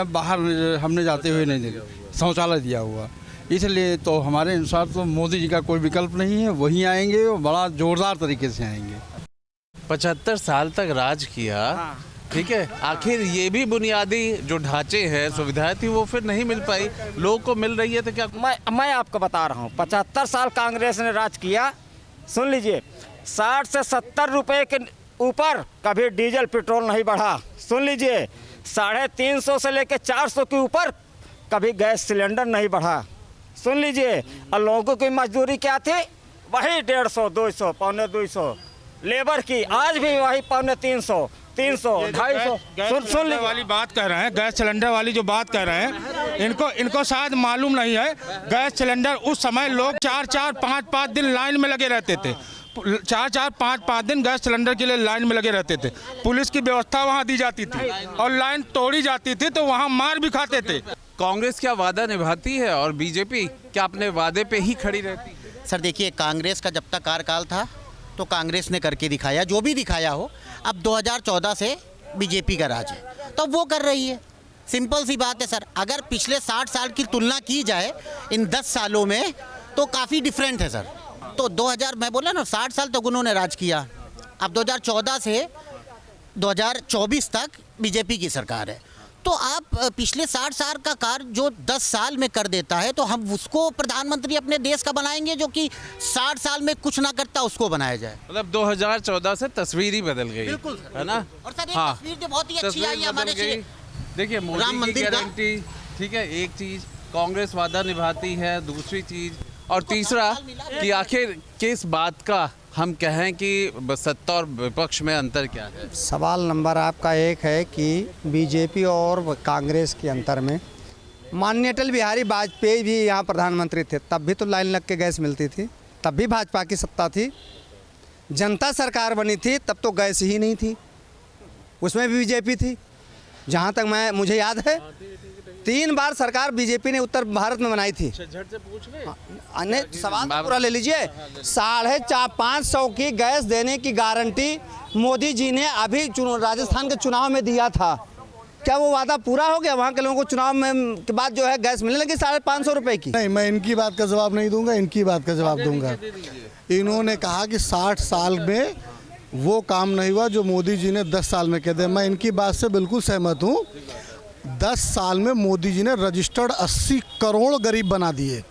बाहर हमने जाते हुए नहीं देखा, शौचालय दिया हुआ, इसलिए तो हमारे अनुसार तो मोदी जी का कोई विकल्प नहीं है, वही आएंगे और बड़ा जोरदार तरीके से आएंगे। 75 साल तक राज किया, ठीक है, आखिर ये भी बुनियादी जो ढांचे हैं, सुविधाएं थी, वो फिर नहीं मिल पाई, लोगों को मिल रही है तो क्या? मैं आपको बता रहा हूँ, 75 साल कांग्रेस ने राज किया। सुन लीजिए, 60 से 70 रुपए के ऊपर कभी डीजल पेट्रोल नहीं बढ़ा। सुन लीजिए, 350 से लेकर 400 के ऊपर कभी गैस सिलेंडर नहीं बढ़ा। सुन लीजिए, और लोगों की मजदूरी क्या थी, वही 150, 200, पौने 200 लेबर की, आज भी वही पौने 300, 250। सुन वाली बात कह रहे हैं, गैस सिलेंडर वाली जो बात कह रहे हैं, इनको शायद मालूम नहीं है। गैस सिलेंडर उस समय लोग 4-4, 5-5 दिन लाइन में लगे रहते थे, 4-4, 5-5 दिन गैस सिलेंडर के लिए लाइन में लगे रहते थे। पुलिस की व्यवस्था वहाँ दी जाती थी और लाइन तोड़ी जाती थी तो वहाँ मार भी खाते थे। कांग्रेस क्या वादा निभाती है और बीजेपी क्या अपने वादे पे ही खड़ी रहती है? सर देखिए, कांग्रेस का जब तक कार्यकाल था तो कांग्रेस ने करके दिखाया, जो भी दिखाया हो। अब 2014 से बीजेपी का राज है तो वो कर रही है, सिंपल सी बात है सर। अगर पिछले 60 साल की तुलना की जाए इन 10 सालों में तो काफ़ी डिफरेंट है सर। तो 2000 मैं बोला ना, 60 साल तक उन्होंने राज किया, अब 2014 से 2024 तक बीजेपी की सरकार है। तो आप पिछले 60 साल का कार्य जो 10 साल में कर देता है तो हम उसको प्रधानमंत्री अपने देश का बनाएंगे, जो कि 60 साल में कुछ ना करता उसको बनाया जाए। मतलब 2014 से तस्वीर ही बदल गई, बिल्कुल है ना? और सर एक तस्वीर जो बहुत ही अच्छी आई है हमारे लिए, देखिए राम मोदी की मंदिर का। गारंटी, ठीक है, एक चीज कांग्रेस वादा निभाती है, दूसरी चीज, और तीसरा कि आखिर किस बात का हम कहें कि सत्ता और विपक्ष में अंतर क्या है? सवाल नंबर आपका एक है कि बीजेपी और कांग्रेस के अंतर में, माननीय अटल बिहारी वाजपेयी भी यहाँ प्रधानमंत्री थे, तब भी तो लाइन लग के गैस मिलती थी, तब भी भाजपा की सत्ता थी। जनता सरकार बनी थी तब तो गैस ही नहीं थी, उसमें भी बीजेपी थी। जहाँ तक मुझे याद है 3 बार सरकार बीजेपी ने उत्तर भारत में बनाई थी। झट से पूछ ले। अन्य सवाल तो पूरा ले लीजिए। 450 की गैस देने की गारंटी मोदी जी ने अभी राजस्थान के चुनाव में दिया था। क्या वो वादा पूरा हो गया? वहाँ के लोगों को चुनाव में के बाद जो है गैस मिलने लगी 550 रुपए की। नहीं, मैं इनकी बात का जवाब नहीं दूंगा, इनकी बात का जवाब दूंगा। इन्होंने कहा कि 60 साल में वो काम नहीं हुआ जो मोदी जी ने 10 साल में कह दिया। मैं इनकी बात से बिल्कुल सहमत हूँ। 10 साल में मोदी जी ने रजिस्टर्ड 80 करोड़ गरीब बना दिए,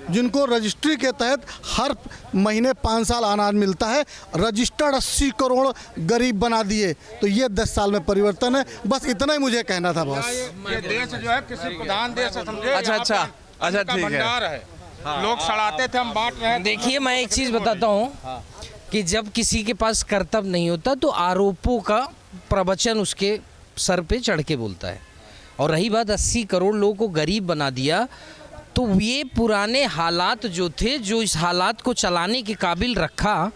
जिनको रजिस्ट्री के तहत हर महीने 5 साल अनाज मिलता है। रजिस्टर्ड 80 करोड़ गरीब बना दिए। तो ये 10 साल में परिवर्तन है। बस इतना ही मुझे कहना था बस। ये देश जो है किसी प्रधान देश से समझे, अच्छा ठीक है। लोग सड़ाते थे, हम बांट रहे हैं। देखिए, मैं एक चीज़ बताता हूँ कि जब किसी के पास कर्तव्य नहीं होता तो आरोपों का प्रवचन उसके सर पे चढ़ के बोलता है। और रही बात 80 करोड़ लोगों को गरीब बना दिया, तो ये पुराने हालात जो थे, जो इस हालात को चलाने के काबिल रखा,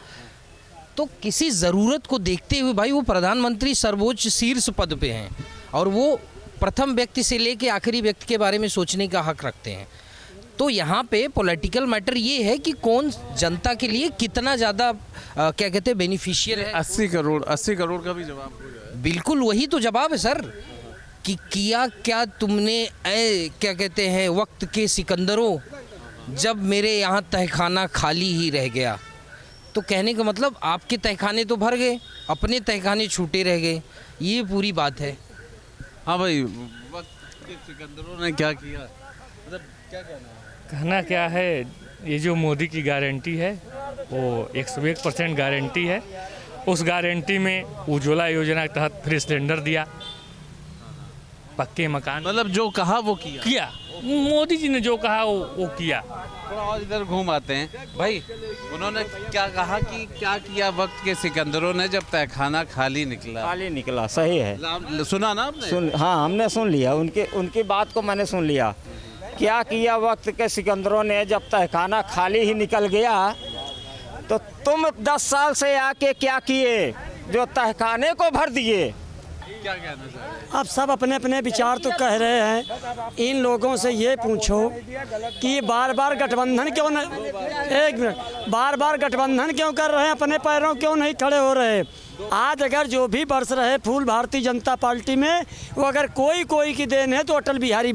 तो किसी ज़रूरत को देखते हुए भाई वो प्रधानमंत्री सर्वोच्च शीर्ष पद पे हैं और वो प्रथम व्यक्ति से लेके आखिरी व्यक्ति के बारे में सोचने का हक रखते हैं। तो यहाँ पे पॉलिटिकल मैटर ये है कि कौन जनता के लिए कितना ज़्यादा क्या कहते हैं बेनिफिशियल है। 80 करोड़ का भी जवाब हो जाए। बिल्कुल वही तो जवाब है सर, कि किया क्या तुमने क्या कहते हैं वक्त के सिकंदरों, जब मेरे यहाँ तहखाना खाली ही रह गया। तो कहने का मतलब आपके तहखाने तो भर गए, अपने तहखाने छूटे रह गए, ये पूरी बात है। हाँ भाई, वक्त के सिकंदरों ने क्या किया, मतलब क्या कहना क्या है, ये जो मोदी की गारंटी है वो 101% गारंटी है। उस गारंटी में उज्ज्वला योजना के तहत फ्री सिलेंडर दिया, पक्के मकान, मतलब जो कहा वो किया। मोदी जी ने जो कहा वो किया। थोड़ा और इधर घूम आते हैं भाई, उन्होंने क्या कहा कि क्या किया वक्त के सिकंदरों ने जब तहखाना खाली निकला? सही है। सुना ना आपने? हाँ, हमने सुन लिया, उनकी बात को मैंने सुन लिया। क्या किया वक्त के सिकंदरों ने जब तहखाना खाली ही निकल गया? तो तुम 10 साल से आके क्या किए जो तहखाने को भर दिए? क्या कहना चाहिए? अब सब अपने अपने विचार तो कह रहे हैं। इन लोगों से ये पूछो कि बार बार गठबंधन क्यों नहीं, एक मिनट, बार बार गठबंधन क्यों कर रहे हैं, अपने पैरों क्यों नहीं खड़े हो रहे? आज अगर जो भी बरस रहे फूल भारतीय जनता पार्टी में, वो अगर कोई की देन है तो अटल बिहारी